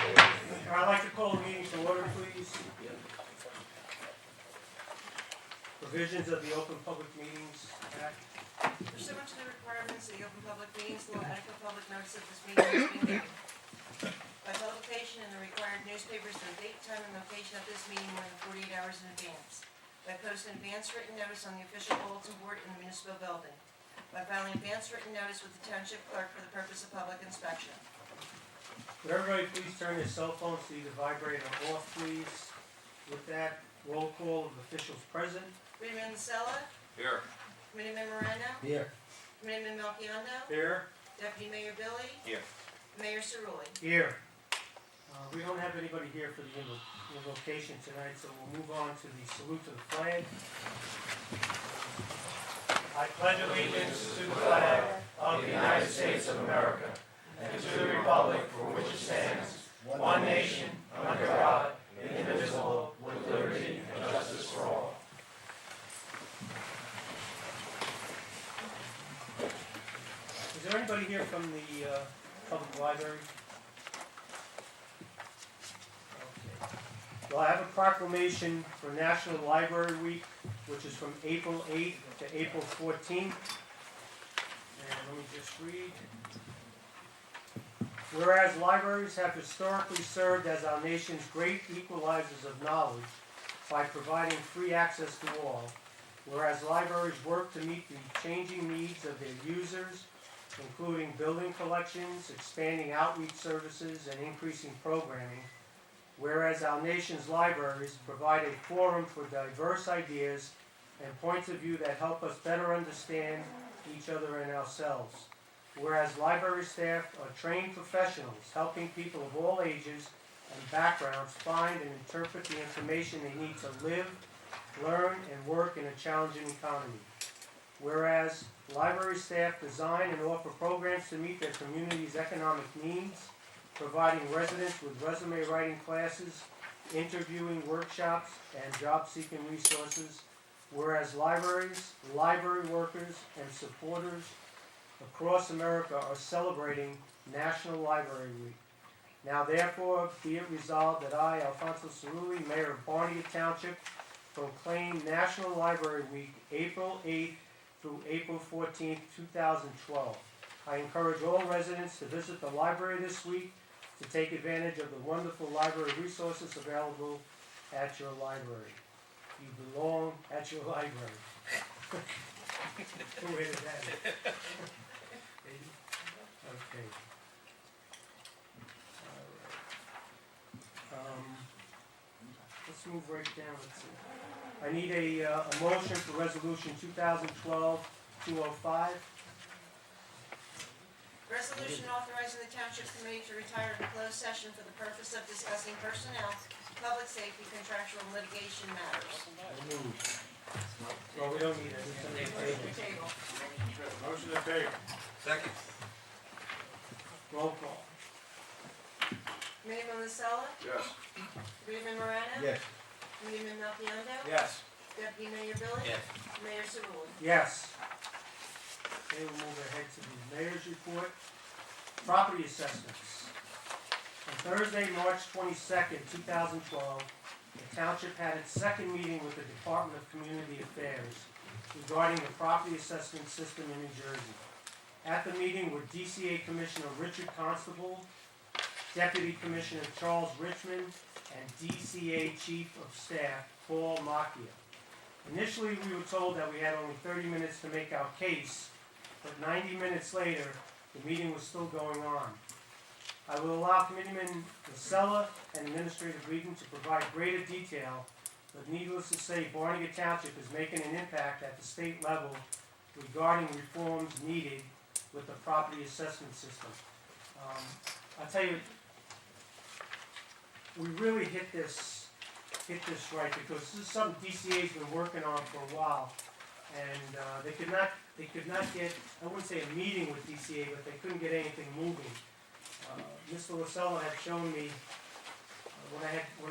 I'd like to call the meeting to order, please. Provisions of the Open Public Meetings Act. Pursuant to the requirements of the Open Public Meetings Law, adequate public notice of this meeting is being given. By publication in the required newspapers, the date, time, and location of this meeting more than 48 hours in advance. By posting advance written notice on the official bulletin board in the municipal building. By filing advance written notice with the Township Clerk for the purpose of public inspection. Would everybody please turn their cell phones to either vibrate or off, please? With that, roll call of officials present. Committeeman Sella. Here. Committeeman Moreno. Here. Committeeman Melchiondo. Here. Deputy Mayor Billy. Here. Mayor Cerulli. Here. We don't have anybody here for the invocation tonight, so we'll move on to the salute to the flag. I pledge allegiance to the flag of the United States of America and to the republic for which it stands, one nation, under God, indivisible, with liberty and justice for all. Is there anybody here from the public library? Okay. Well, I have a proclamation for National Library Week, which is from April 8th to April 14th. And let me just read. Whereas libraries have historically served as our nation's great equalizers of knowledge by providing free access to all, whereas libraries work to meet the changing needs of their users, including building collections, expanding outreach services, and increasing programming, whereas our nation's libraries provide a forum for diverse ideas and points of view that help us better understand each other and ourselves. Whereas library staff are trained professionals helping people of all ages and backgrounds find and interpret the information they need to live, learn, and work in a challenging economy. Whereas library staff design and offer programs to meet their community's economic needs, providing residents with resume writing classes, interviewing workshops, and job-seeking resources. Whereas libraries, library workers, and supporters across America are celebrating National Library Week. Now therefore be it resolved that I, Alfonso Cerulli, Mayor of Barnegat Township, proclaim National Library Week April 8th through April 14th, 2012. I encourage all residents to visit the library this week to take advantage of the wonderful library resources available at your library. You belong at your library. Who is that? Okay. All right. Let's move right down. Let's see. I need a motion for resolution 2012-205. Resolution authorizing the Township Committee to retire to closed session for the purpose of discussing personnel, public safety, contractual, and litigation matters. Well, we don't need it. It's on the table. Table. Motion to table. Second. Roll call. Committeeman Sella. Yes. Committeeman Moreno. Yes. Committeeman Melchiondo. Yes. Deputy Mayor Billy. Yes. Mayor Cerulli. Yes. Okay, we'll move ahead to the mayor's report. Property assessments. On Thursday, March 22nd, 2012, the township had its second meeting with the Department of Community Affairs regarding the property assessment system in New Jersey. At the meeting were DCA Commissioner Richard Constable, Deputy Commissioner Charles Richmond, and DCA Chief of Staff Paul Macchia. Initially, we were told that we had only 30 minutes to make our case, but 90 minutes later, the meeting was still going on. I will allow Committeeman Vasella and Administrator Regan to provide greater detail, but needless to say, Barnegat Township is making an impact at the state level regarding reforms needed with the property assessment system. I'll tell you, we really hit this right because this is something DCA's been working on for a while, and they could not get, I wouldn't say a meeting with DCA, but they couldn't get anything moving. Mr. Lasella had shown me when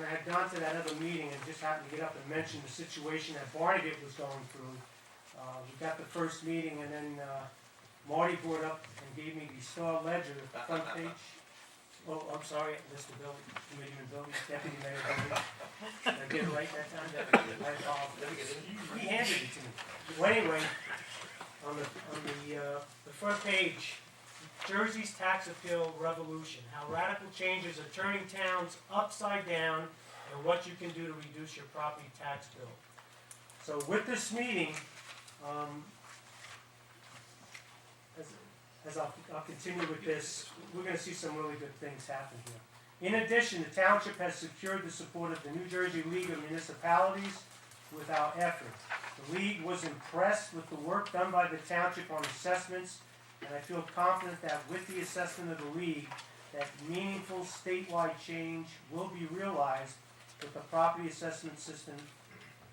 I had gone to that other meeting and just happened to get up and mention the situation that Barnegat was going through. We got the first meeting, and then Marty brought up and gave me the Star Ledger, the front page. Oh, I'm sorry, Mr. Building, Committeeman Building, Deputy Mayor Building. Did I get it right that time? I apologize. He handed it to me. Well, anyway, on the front page, Jersey's tax appeal revolution, how radical changes are turning towns upside down and what you can do to reduce your property tax bill. So with this meeting, as I'll continue with this, we're going to see some really good things happen here. In addition, the township has secured the support of the New Jersey League of Municipalities with our effort. The league was impressed with the work done by the township on assessments, and I feel confident that with the assessment of the league, that meaningful statewide change will be realized with the property assessment system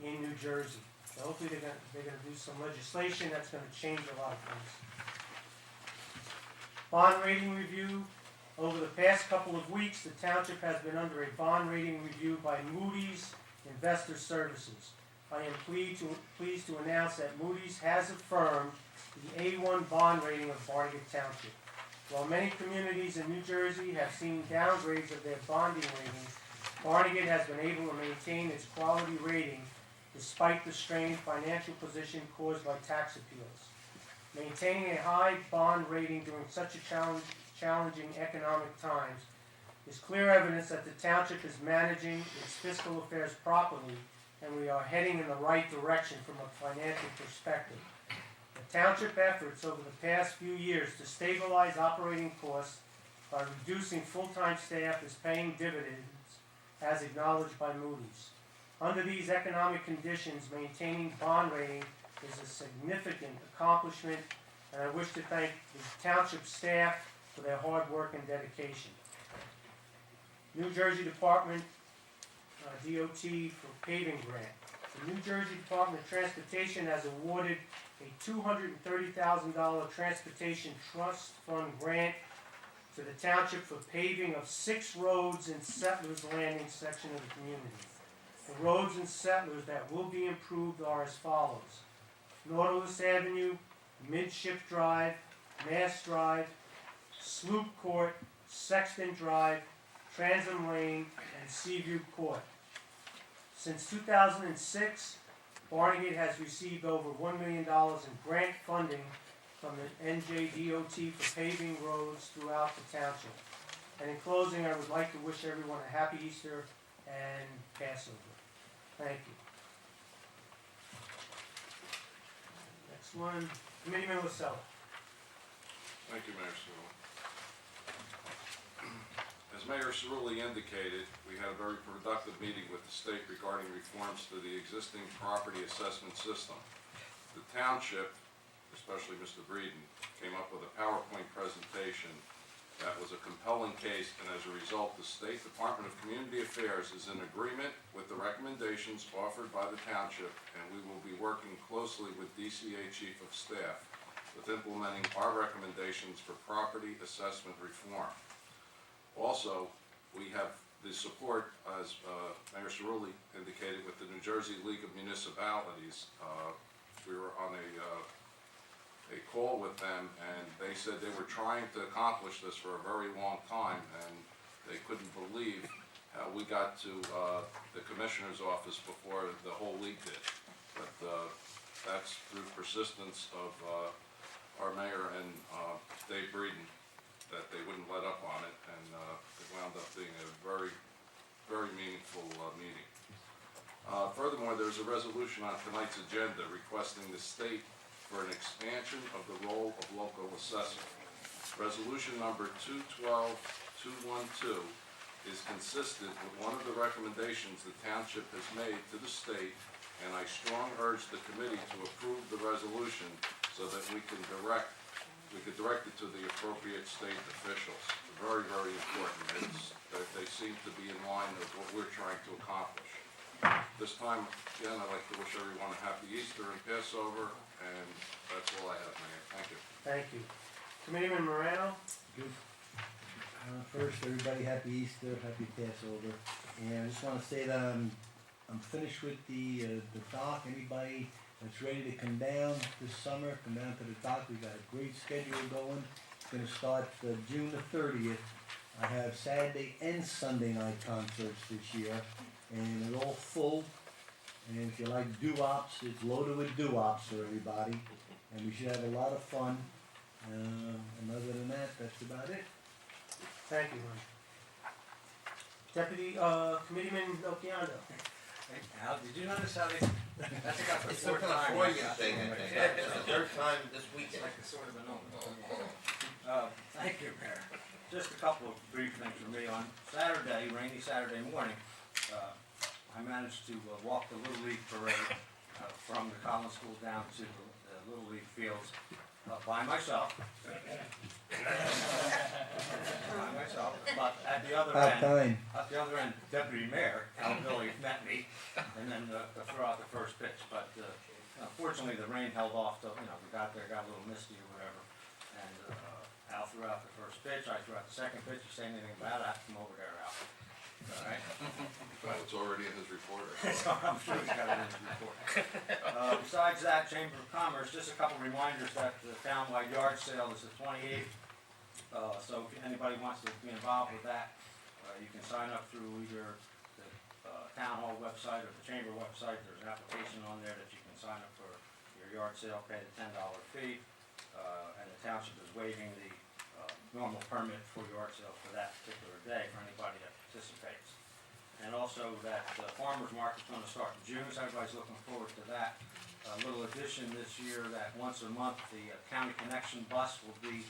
in New Jersey. So hopefully they're going to do some legislation that's going to change a lot of things. Bond rating review. Over the past couple of weeks, the township has been under a bond rating review by Moody's Investor Services. I am pleased to announce that Moody's has affirmed the A1 bond rating of Barnegat Township. While many communities in New Jersey have seen downgrades of their bonding ratings, Barnegat has been able to maintain its quality rating despite the strained financial position caused by tax appeals. Maintaining a high bond rating during such a challenging economic times is clear evidence that the township is managing its fiscal affairs properly, and we are heading in the right direction from a financial perspective. The township efforts over the past few years to stabilize operating costs by reducing full-time staff is paying dividends, as acknowledged by Moody's. Under these economic conditions, maintaining bond rating is a significant accomplishment, and I wish to thank the township staff for their hard work and dedication. New Jersey Department, DOT for paving grant. The New Jersey Department of Transportation has awarded a $230,000 Transportation Trust Fund grant to the township for paving of 6 roads in Settlers Landing section of the community. The roads in Settlers that will be improved are as follows: Nautilus Avenue, Midship Drive, Mass Drive, Sloop Court, Sexton Drive, Transom Lane, and Seaview Court. Since 2006, Barnegat has received over $1 million in grant funding from the NJDOT for paving roads throughout the township. And in closing, I would like to wish everyone a happy Easter and Passover. Thank you. Next one, Committeeman Lasella. Thank you, Mayor Cirilli. As Mayor Cirilli indicated, we had a very productive meeting with the state regarding reforms to the existing property assessment system. The township, especially Mr. Breeden, came up with a PowerPoint presentation that was a compelling case, and as a result, the State Department of Community Affairs is in agreement with the recommendations offered by the township, and we will be working closely with DCA Chief of Staff with implementing our recommendations for property assessment reform. Also, we have the support, as Mayor Cirilli indicated, with the New Jersey League of Municipalities. We were on a call with them, and they said they were trying to accomplish this for a very long time, and they couldn't believe how we got to the commissioner's office before the whole league did. But that's through persistence of our mayor and Dave Breeden, that they wouldn't let up on it, and it wound up being a very, very meaningful meeting. Furthermore, there's a resolution on tonight's agenda requesting the state for an expansion of the role of local assessor. Resolution number 212212 is consistent with one of the recommendations the township has made to the state, and I strongly urge the committee to approve the resolution so that we could direct it to the appropriate state officials. Very, very important. They seem to be in line with what we're trying to accomplish. This time, again, I'd like to wish everyone a happy Easter and Passover, and that's all I have, Mayor. Thank you. Thank you. Committeeman Morano. Good. First, everybody, happy Easter, happy Passover, and I just want to say that I'm finished with the dock. Anybody that's ready to come down this summer, come down to the dock. We got a great schedule going. It's going to start June the 30th. I have Saturday and Sunday night concerts this year, and they're all full. And if you like doo-wops, it's loaded with doo-wops for everybody, and we should have a lot of fun. And other than that, that's about it. Thank you, Ron. Deputy, Committeeman Okeando. Hey, Al, did you notice how they, that's about the It's some fourth kind of time. Freudian he's got thing, I them. think. It's the third time this It's weekend. like a sort of an omen. Thank you, Mayor. Just a couple of brief things from me. On Saturday, rainy Saturday morning, I managed to walk the Little League parade from the Collins School down to the Little League fields by myself. By myself, but at the other About end, time. at the other end, Deputy Mayor, Al Billy, met me, and then threw out the first pitch. But fortunately, the rain held off till, we got there, got a little misty or whatever. And Al threw out the first pitch, I threw out the second pitch. You say anything about it, I have to come over there, Al. All right? Well, it's already in his report. So I'm sure he's got it in his report. Besides that, Chamber of Commerce, just a couple reminders that the townwide yard sale is the 28th. So if anybody wants to be involved with that, you can sign up through either the town hall website or the chamber website. There's an application on there that you can sign up for your yard sale, pay the $10 fee, and the township is waiving the normal permit for yard sales for that particular day for anybody that participates. And also that farmer's market's going to start in June, so everybody's looking forward to that. A little addition this year that once a month the county connection bus will be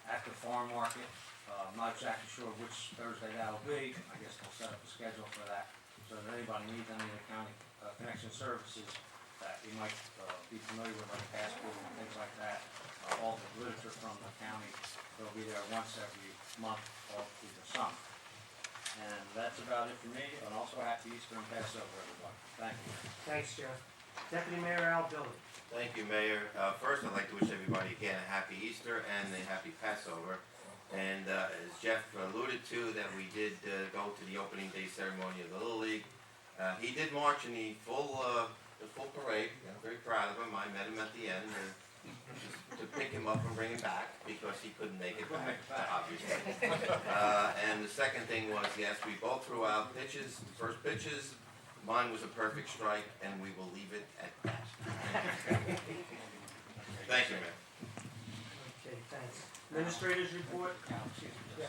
at the farm market. I'm not exactly sure which Thursday that'll be. I guess they'll set up a schedule for that. So if anybody needs any of the county connection services that you might be familiar with, like passport and things like that, all the literature from the county, they'll be there once every month all through the summer. And that's about it for me, and also happy Easter and Passover, everybody. Thank you. Thanks, Jeff. Deputy Mayor Al Billy. Thank you, Mayor. First, I'd like to wish everybody again a happy Easter and a happy Passover. And as Jeff alluded to, that we did go to the opening day ceremony of the Little League. He did march in the full parade. I'm very proud of him. I met him at the end to pick him up and bring him back because he couldn't make it back, obviously. And the second thing was, yes, we both threw out pitches, first pitches. Mine was a perfect strike, and we will leave it at that. Thank you, Mayor. Okay, thanks. Administrators report. Yeah.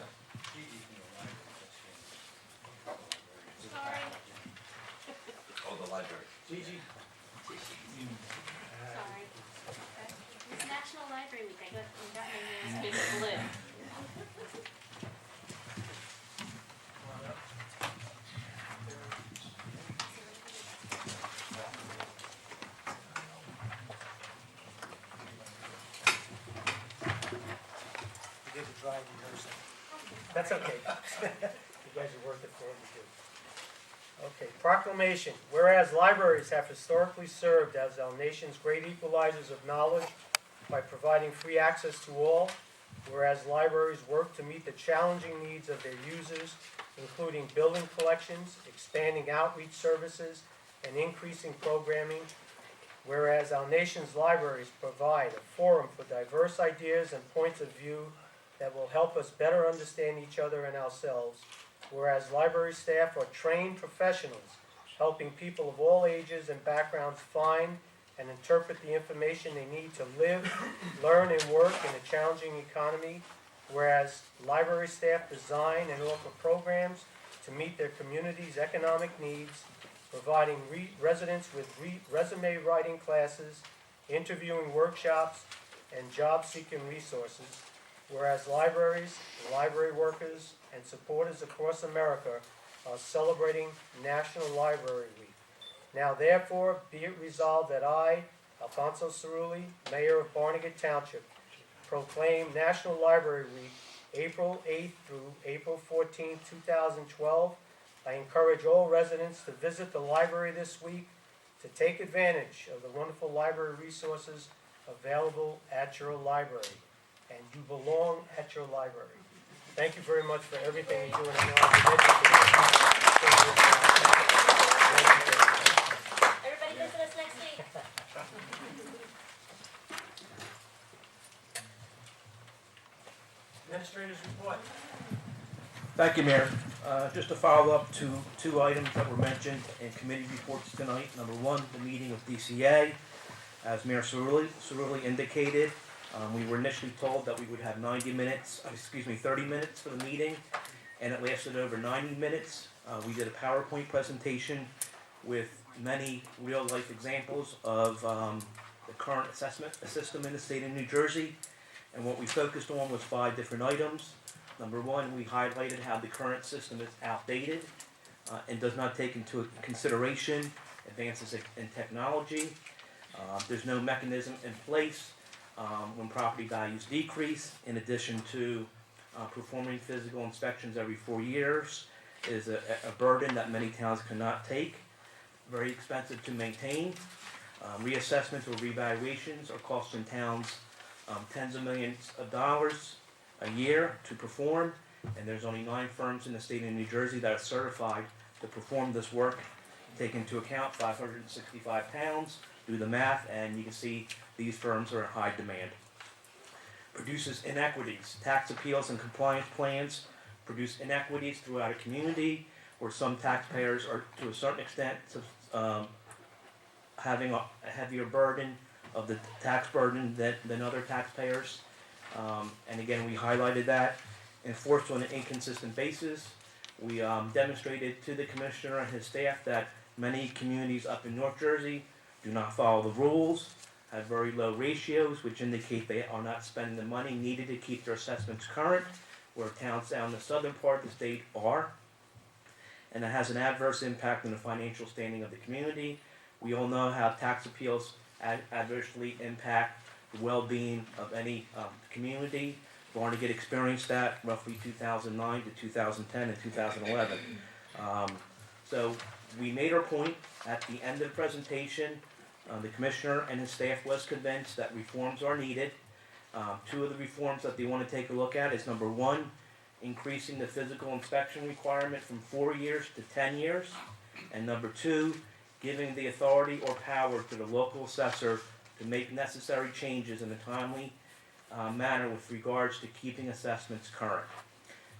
Sorry. Oh, the library. Gigi. Sorry. It's National Library Week. I got my nails painted blue. You did the dry rehearsal. That's okay. You guys are working for it, you do. Okay, proclamation. Whereas libraries have historically served as our nation's great equalizers of knowledge by providing free access to all, whereas libraries work to meet the challenging needs of their users, including building collections, expanding outreach services, and increasing programming, whereas our nation's libraries provide a forum for diverse ideas and points of view that will help us better understand each other and ourselves, whereas library staff are trained professionals helping people of all ages and backgrounds find and interpret the information they need to live, learn, and work in a challenging economy, whereas library staff design and offer programs to meet their community's economic needs, providing residents with resume writing classes, interviewing workshops, and job-seeking resources, whereas libraries, library workers, and supporters across America are celebrating National Library Week. Now therefore, be it resolved that I, Alfonso Cerulli, Mayor of Barnegat Township, proclaim National Library Week, April 8th through April 14th, 2012. I encourage all residents to visit the library this week to take advantage of the wonderful library resources available at your library. And you belong at your library. Thank you very much for everything you do in the Everybody visit us next week. Administrators report. Thank you, Mayor. Just to follow up to two items that were mentioned in committee reports tonight. Number one, the meeting of DCA. As Mayor Cerulli indicated, we were initially told that we would have 30 minutes for the meeting, and it lasted over 90 minutes. We did a PowerPoint presentation with many real-life examples of the current assessment system in the state of New Jersey, and what we focused on was 5 different items. Number one, we highlighted how the current system is outdated and does not take into consideration advances in technology. There's no mechanism in place when property values decrease. In addition to performing physical inspections every 4 years is a burden that many towns cannot take. Very expensive to maintain. Reassessments or revaluations are costing towns tens of millions of dollars a year to perform, and there's only 9 firms in the state of New Jersey that are certified to perform this work. Take into account 565 towns, do the math, and you can see these firms are in high demand. Produces inequities. Tax appeals and compliance plans produce inequities throughout a community where some taxpayers are, to a certain extent, having a heavier burden of the tax burden than other taxpayers. And again, we highlighted that. Enforced on an inconsistent basis. We demonstrated to the commissioner and his staff that many communities up in North Jersey do not follow the rules, have very low ratios, which indicate they are not spending the money needed to keep their assessments current, where towns down the southern part of the state are. And it has an adverse impact on the financial standing of the community. We all know how tax appeals adversely impact the well-being of any community. Barnegat experienced that roughly 2009 to 2010 and 2011. So we made our point at the end of the presentation. The commissioner and his staff was convinced that reforms are needed. 2 of the reforms that they want to take a look at is number 1, increasing the physical inspection requirement from 4 years to 10 years. And number 2, giving the authority or power to the local assessor to make necessary changes in a timely manner with regards to keeping assessments current.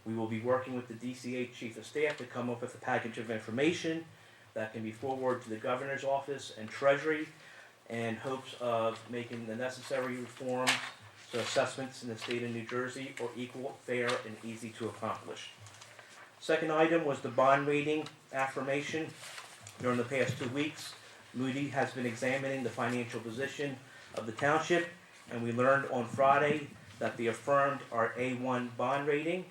We will be working with the DCA Chief of Staff to come up with a package of information that can be forwarded to the Governor's Office and Treasury in hopes of making the necessary reforms so assessments in the state of New Jersey are equal, fair, and easy to accomplish. Second item was the bond rating affirmation. During the past 2 weeks, Moody has been examining the financial position of the township, and we learned on Friday that they affirmed our A1 bond rating.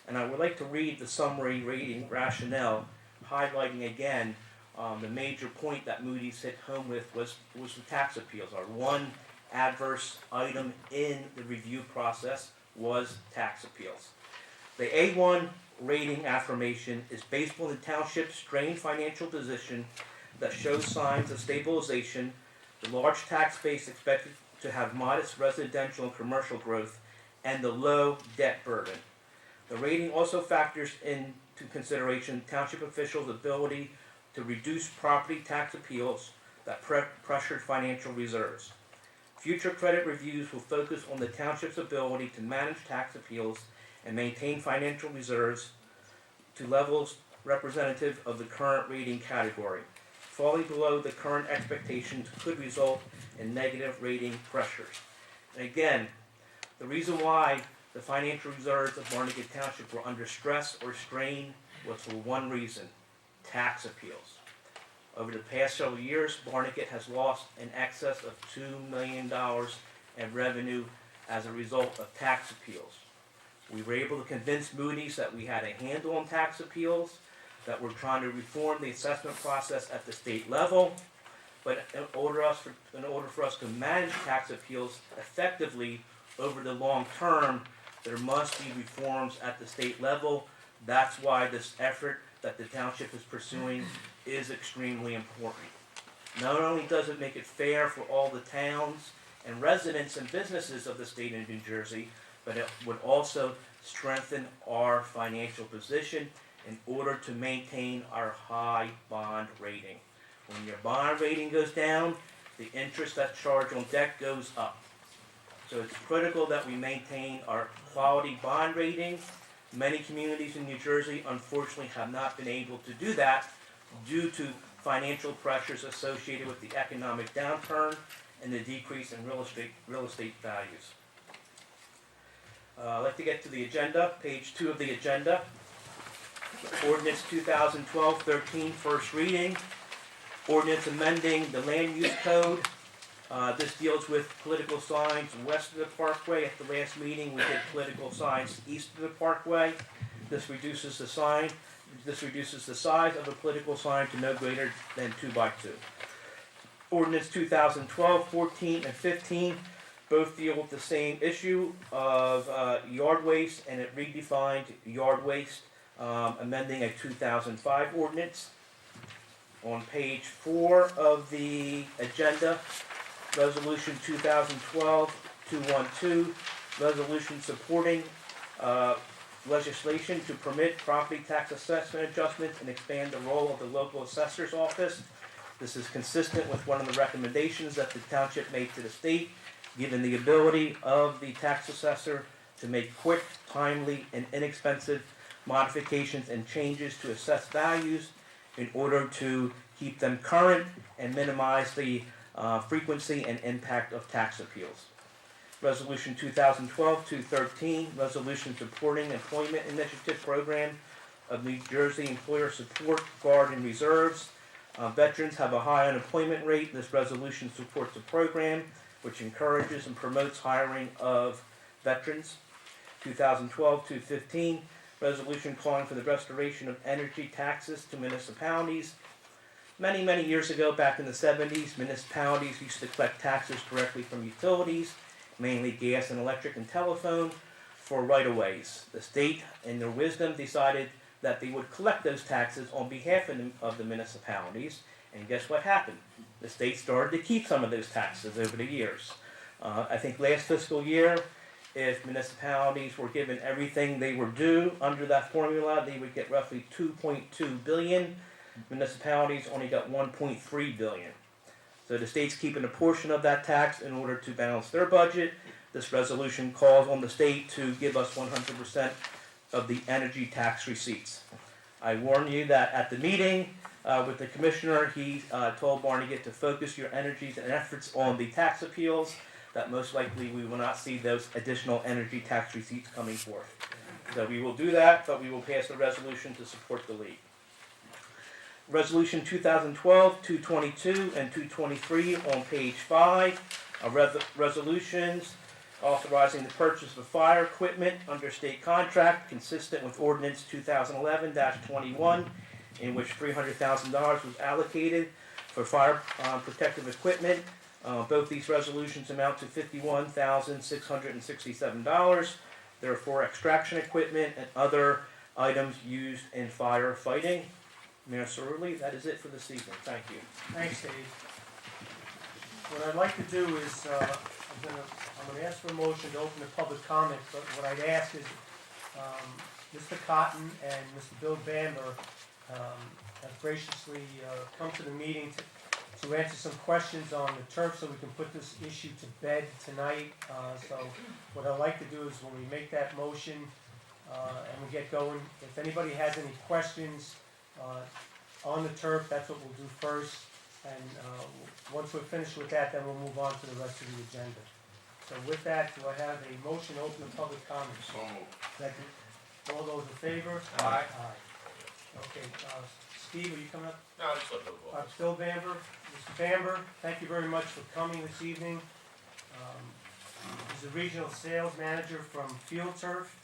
And I would like to read the summary rating rationale, highlighting again the major point that Moody's hit home with was the tax appeals. Our one adverse item in the review process was tax appeals. The A1 rating affirmation is based on the township's strained financial position that shows signs of stabilization, the large tax base expected to have modest residential and commercial growth, and the low debt burden. The rating also factors into consideration township officials' ability to reduce property tax appeals that pressured financial reserves. Future credit reviews will focus on the township's ability to manage tax appeals and maintain financial reserves to levels representative of the current rating category. Falling below the current expectations could result in negative rating pressures. And again, the reason why the financial reserves of Barnegat Township were under stress or strain was for one reason: tax appeals. Over the past several years, Barnegat has lost in excess of $2 million in revenue as a result of tax appeals. We were able to convince Moody's that we had a handle on tax appeals, that we're trying to reform the assessment process at the state level, but in order for us to manage tax appeals effectively over the long term, there must be reforms at the state level. That's why this effort that the township is pursuing is extremely important. Not only does it make it fair for all the towns and residents and businesses of the state of New Jersey, but it would also strengthen our financial position in order to maintain our high bond rating. When your bond rating goes down, the interest that's charged on debt goes up. So it's critical that we maintain our quality bond rating Many communities in New Jersey unfortunately have not been able to do that due to financial pressures associated with the economic downturn and the decrease in real estate values. I'd like to get to the agenda, page 2 of the agenda. Ordinance 2012-13, first reading. Ordinance amending the land use code. This deals with political signs west of the parkway. At the last meeting, we did political signs east of the parkway. This reduces the size of a political sign to no greater than 2 by 2. Ordinance 2012-14 and 15 both deal with the same issue of yard waste, and it redefined yard waste, amending a 2005 ordinance. On page 4 of the agenda, Resolution 2012-212, resolution supporting legislation to permit property tax assessment adjustments and expand the role of the local assessor's office. This is consistent with one of the recommendations that the township made to the state, given the ability of the tax assessor to make quick, timely, and inexpensive modifications and changes to assessed values in order to keep them current and minimize the frequency and impact of tax appeals. Resolution 2012-213, resolution supporting employment initiative program of New Jersey Employer Support Guard and Reserves. Veterans have a high unemployment rate. This resolution supports the program, which encourages and promotes hiring of veterans. 2012-215, resolution calling for the restoration of energy taxes to municipalities. Many, many years ago, back in the 70s, municipalities used to collect taxes directly from utilities, mainly gas and electric and telephone, for right-of-ways. The state, in their wisdom, decided that they would collect those taxes on behalf of the municipalities, and guess what happened? The state started to keep some of those taxes over the years. I think last fiscal year, if municipalities were given everything they were due under that formula, they would get roughly $2.2 billion. Municipalities only got $1.3 billion. So the state's keeping a portion of that tax in order to balance their budget. This resolution calls on the state to give us 100% of the energy tax receipts. I warn you that at the meeting with the commissioner, he told Barnegat to focus your energies and efforts on the tax appeals, that most likely we will not see those additional energy tax receipts coming forth. So we will do that, but we will pass a resolution to support the league. Resolution 2012-222 and 223 on page 5 are resolutions authorizing the purchase of fire equipment under state contract consistent with ordinance 2011-21, in which $300,000 was allocated for fire protective equipment. Both these resolutions amount to $51,667. They're for extraction equipment and other items used in firefighting. Mayor Cerulli, that is it for this evening. Thank you. Thanks, Dave. What I'd like to do is, I'm gonna ask for a motion to open the public comment, but what I'd ask is, Mr. Cotton and Mr. Bill Bamber have graciously come to the meeting to answer some questions on the turf so we can put this issue to bed tonight. So what I'd like to do is when we make that motion and we get going, if anybody has any questions on the turf, that's what we'll do first. And once we're finished with that, then we'll move on to the rest of the agenda. So with that, do I have a motion to open the public comments? So moved. Second. All those in favor? Aye. Aye. Okay, Steve, are you coming up? No, I just let them go. Bill Bamber. Mr. Bamber, thank you very much for coming this evening. He's the regional sales manager from Field Turf.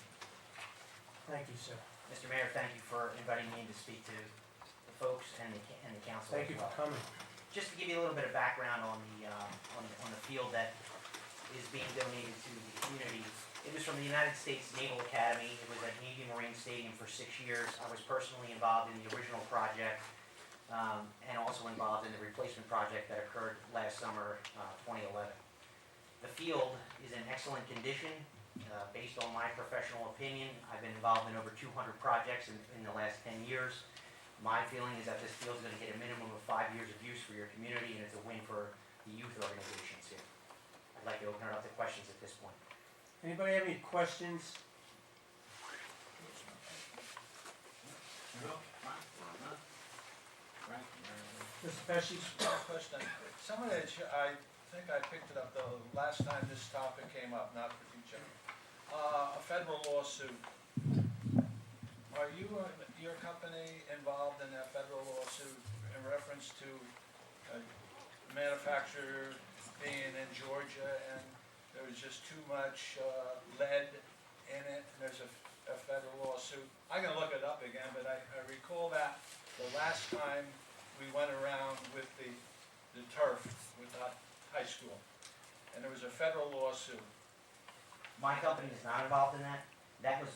Thank you, sir. Mr. Mayor, thank you for inviting me to speak to the folks and the council Thank as you for well. coming. Just to give you a little bit of background on the field that is being donated to the community. It was from the United States Naval Academy. It was at Navy Marine Stadium for 6 years. I was personally involved in the original project and also involved in the replacement project that occurred last summer, 2011. The field is in excellent condition. Based on my professional opinion, I've been involved in over 200 projects in the last 10 years. My feeling is that this field is going to get a minimum of 5 years of use for your community, and it's a win for the youth organizations here. I'd like to open it up to questions at this point. Anybody have any questions? Mr. Pesci? Question, some of it, I think I picked it up the last time this topic came up, not with you, Jim. A federal lawsuit. Are you, your company involved in that federal lawsuit in reference to a manufacturer being in Georgia and there was just too much lead in it, and there's a federal lawsuit? I'm gonna look it up again, but I recall that the last time we went around with the turf with that high school, and there was a federal lawsuit. My company is not involved in that. That was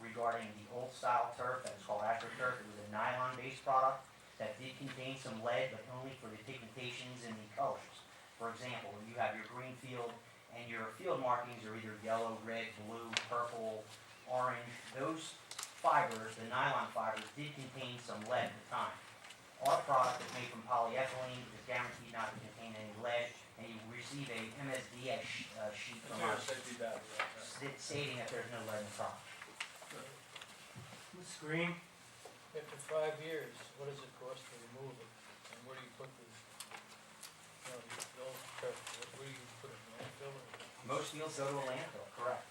regarding the old style turf that was called AstroTurf. It was a nylon-based product that did contain some lead, but only for the pigmentations and the colors. For example, you have your green field, and your field markings are either yellow, red, blue, purple, orange. Those fibers, the nylon fibers, did contain some lead at the time. Our product is made from polyethylene, is guaranteed not to contain any lead, and you receive a MSDS sheet from us stating that there's no lead in the product. Ms. Green? After 5 years, what does it cost to remove it? And where do you put the old turf? Where do you put it, in landfill? Most fields go to a landfill, correct.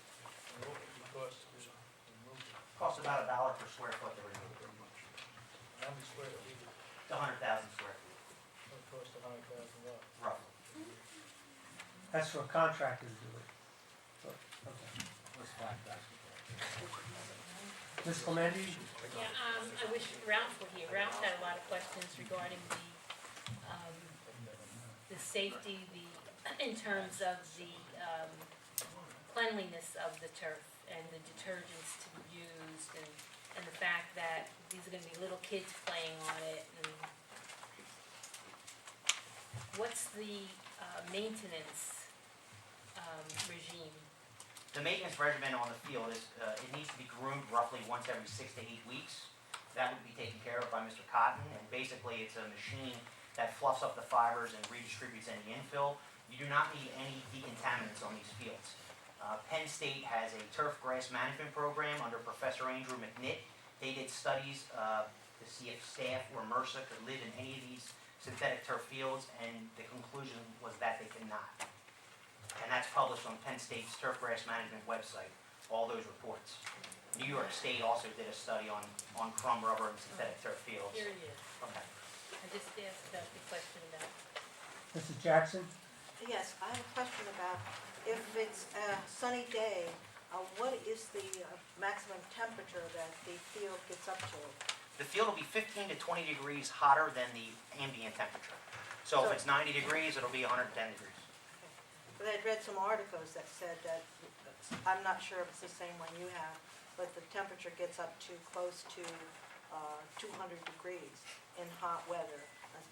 And what would it cost to remove it? Costs about $1 per square foot to remove it. How many square feet? It's 100,000 square feet, What cost $100,000? roughly. That's for a contractor to do it. So, okay. Ms. Clemente? Yeah, I wish Ralph were here. Ralph had a lot of questions regarding the safety, in terms of the, cleanliness of the turf and the detergents to be used and the fact that these are gonna be little kids playing on it and what's the, maintenance, regime? The maintenance regimen on the field is, it needs to be groomed roughly once every 6 to 8 weeks. That would be taken care of by Mr. Cotton, and basically it's a machine that fluffs up the fibers and redistributes any infill. You do not need any decontaminants on these fields. Penn State has a turf grass management program under Professor Andrew McNitt. They did studies to see if staff or MRSA could live in any of these synthetic turf fields, and the conclusion was that they could not. And that's published on Penn State's turf grass management website, all those reports. New York State also did a study on crumb rubber and synthetic turf fields. Here it is. Okay. I just asked about the question about. Mrs. Jackson? Yes, I have a question about if it's a sunny day, what is the maximum temperature that the field gets up to? The field will be 15 to 20 degrees hotter than the ambient temperature. So if it's 90 degrees, it'll be 110 degrees. But I'd read some articles that said that, I'm not sure if it's the same one you have, but the temperature gets up to close to 200 degrees in hot weather.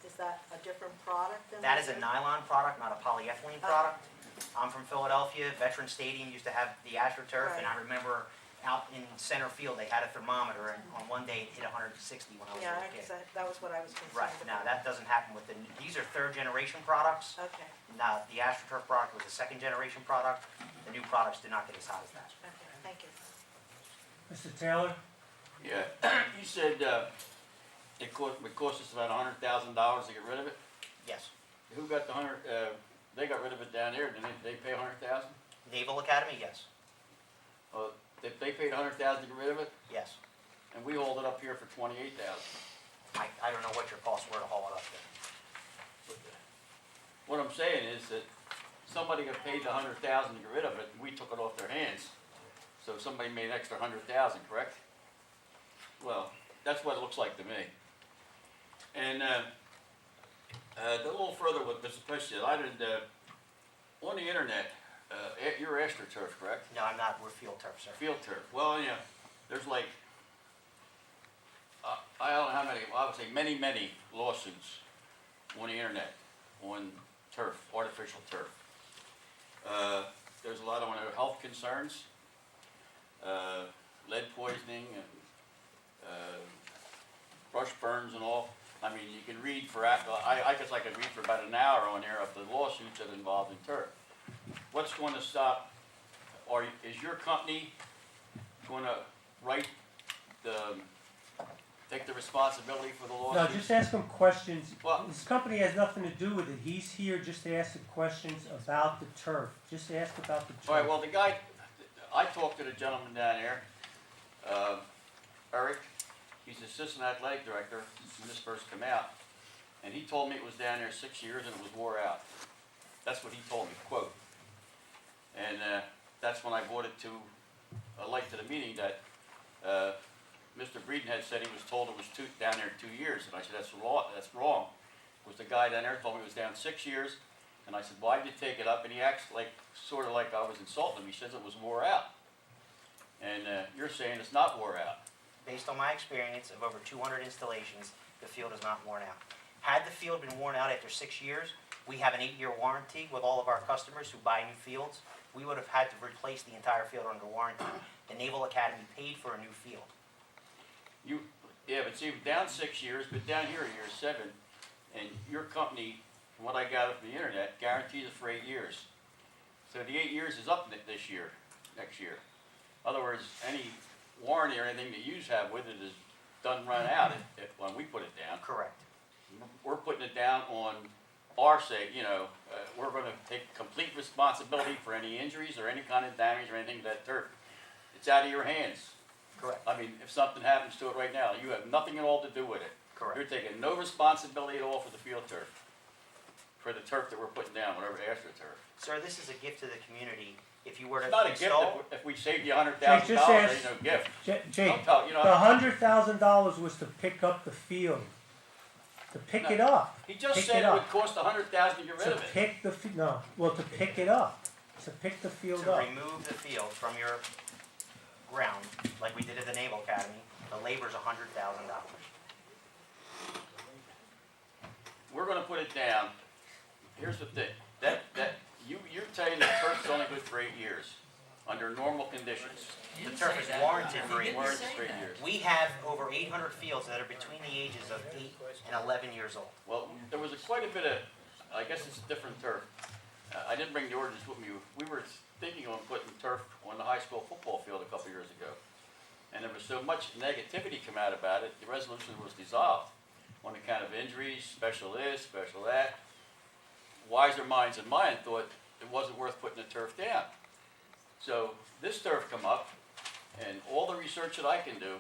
Is that a different product than? That is a nylon product, not a polyethylene product. I'm from Philadelphia. Veteran Stadium used to have the AstroTurf, and I remember out in center field, they had a thermometer, and on one day it hit 160 when I was a little kid. That was what I was concerned Right, about. now that doesn't happen with these are third generation products. Okay, Now, the AstroTurf product was a second generation product. The new products did not get as hot as that. okay, thank you. Mr. Taylor? Yeah, you said, it would cost us about $100,000 to get rid of it? Yes. Who got the they got rid of it down there, didn't they pay $100,000? Naval Academy, yes. They paid $100,000 to get rid of it, Yes. and we hauled it up here for $28,000. I don't know what your costs were to haul it up there. What I'm saying is that somebody got paid the $100,000 to get rid of it, and we took it off their hands. So somebody made an extra $100,000, correct? Well, that's what it looks like to me. And a little further with Mr. Pesci, I did on the internet. You're AstroTurf, correct? No, I'm not. We're field turf, sir. Field turf. Well, yeah. There's like I don't know how many. I would say many lawsuits on the internet on turf, artificial turf. There's a lot of health concerns, lead poisoning, and brush burns and all. I mean, you can read for, I guess I could read for about an hour on there of the lawsuits that are involved in turf. What's going to stop, or is your company going to write the take the responsibility for the No, lawsuit? just ask him questions. Well- This company has nothing to do with it. He's here just to ask the questions about the turf. Just ask about the turf. All right, well, the guy, I talked to the gentleman down there, Eric, he's the assistant athletic director, when this first came out, and he told me it was down there 6 years and it was wore out. That's what he told me, quote. And, that's when I brought it to, light to the meeting that, Mr. Breeden had said he was told it was down there 2 years, and I said, that's wrong. Because the guy down there told me it was down 6 years, and I said, why'd you take it up? And he acts like, sort of like I was insulting him, he says it was wore out. And, you're saying it's not wore out. Based on my experience of over 200 installations, the field is not worn out. Had the field been worn out after 6 years, we have an 8-year warranty with all of our customers who buy new fields. We would have had to replace the entire field under warranty. The Naval Academy paid for a new field. Yeah, but see, down 6 years, but down here, year 7, and your company, from what I gathered from the internet, guarantees it for 8 years. So the 8 years is up this year, next year. In other words, any warranty or anything that you have with it is done run out when we put it down. Correct. We're putting it down on our sake, we're gonna take complete responsibility for any injuries or any kind of damage or anything to that turf. It's out of your hands. Correct. I mean, if something happens to it right now, you have nothing at all to do with it. Correct. You're taking no responsibility at all for the field turf, for the turf that we're putting down, whatever AstroTurf. Sir, this is a gift to the community. If you were to It's not a gift install, if we saved you $100,000, just ask- ain't no gift. Jake, Don't tell, the $100,000 was to pick up the field. To pick No. it up. He just Pick said it it up. would cost $100,000 to get rid To of it. pick the, to pick it up. To pick the field to up. remove the field from your ground, like we did at the Naval Academy, the labor's $100,000. We're gonna put it down. Here's the thing, you're telling the turf's only good for 8 years, under normal conditions. The turf is warranted for 8 Warranted years. for 8 years. We have over 800 fields that are between the ages of 8 and 11 years old. Well, there was quite a bit of, I guess it's a different turf. I didn't bring the ordinance with me. We were thinking on putting turf on the high school football field a couple years ago. And there was so much negativity come out about it, the resolution was dissolved. On account of injuries, special this, special that. Wiser minds than mine thought it wasn't worth putting the turf down. So this turf come up, and all the research that I can do,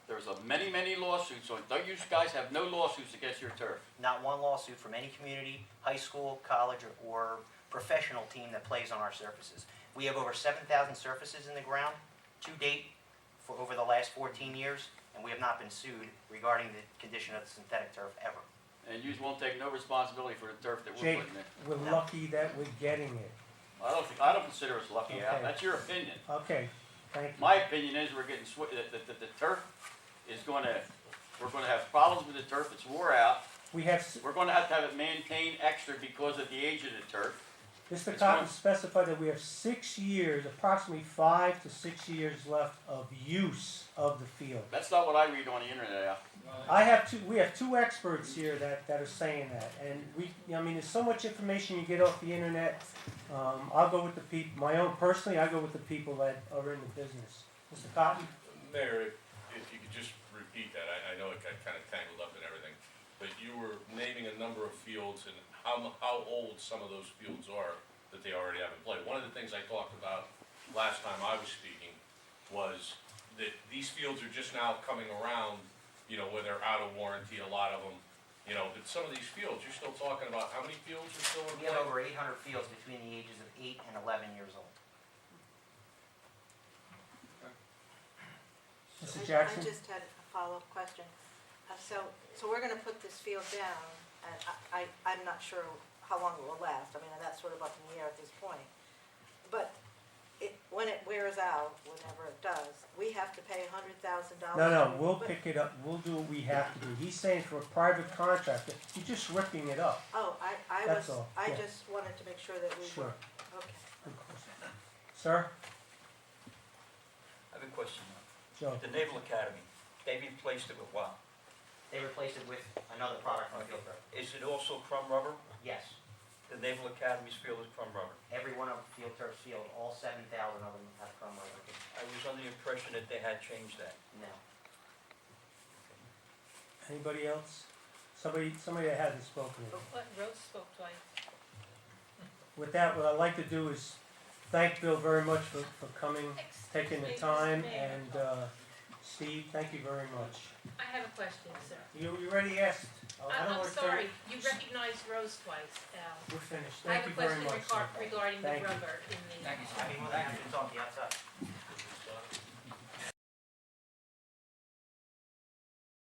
there's many, many lawsuits on it. Don't you guys have no lawsuits against your turf? Not one lawsuit from any community, high school, college, or professional team that plays on our surfaces. We have over 7,000 surfaces in the ground to date for over the last 14 years, and we have not been sued regarding the condition of the synthetic turf ever. And you won't take no responsibility for the turf that we're Jake, putting there. we're lucky that we're getting it. I don't consider us lucky out. Okay. That's your opinion. Okay, thank you. My opinion is we're getting that the turf is we're gonna have problems with the turf. It's wore out. We have, We're gonna have to have it maintained extra because of the age of the turf. Mr. It's Cotton going- specified that we have 6 years, approximately 5 to 6 years left of use of the field. That's not what I read on the internet, Al. We have two experts here that are saying that, and there's so much information you get off the internet. I'll go with the people, personally, I go with the people that are in the business. Mr. Cotton? Mayor, if you could just repeat that, I know it got kind of tangled up in everything, but you were naming a number of fields and how old some of those fields are that they already have in play. One of the things I talked about last time I was speaking was that these fields are just now coming around, where they're out of warranty, a lot of them, but some of these fields, you're still talking about, how many fields are still in We play? have over 800 fields between the ages of 8 and 11 years old. Mrs. Jackson? I just had a follow-up question. So we're gonna put this field down, and I'm not sure how long it will last. I mean, that's sort of up in the air at this point. But when it wears out, whenever it does, we have to pay $100,000. No, we'll pick it up, we'll do what we have to do. He's saying for a private contractor, you're just ripping it up. Oh, That's all, I yeah. just wanted to make sure that we Sure. were, okay. Good question. Sir? I have a question. Joe? The Naval Academy, they replaced it with what? They replaced it with another product from Field Turf. Is it also crumb rubber? Yes, The Naval Academy's field is crumb rubber. every one of Field Turf's field, all 7,000 of them have crumb rubber. I was under the impression that they had changed that. No. Anybody else? Somebody that hasn't spoken yet. What, Rose spoke twice. With that, what I'd like to do is thank Bill very much for coming, taking the time, and Steve, thank you very much. I have a question, sir. You already asked. I don't I'm wanna sorry, you recognized Rose twice, Al. We're finished. I Thank have you a very question much. sir. regarding the Thank you. rubber in the. I mean, we'll have to talk to you outside.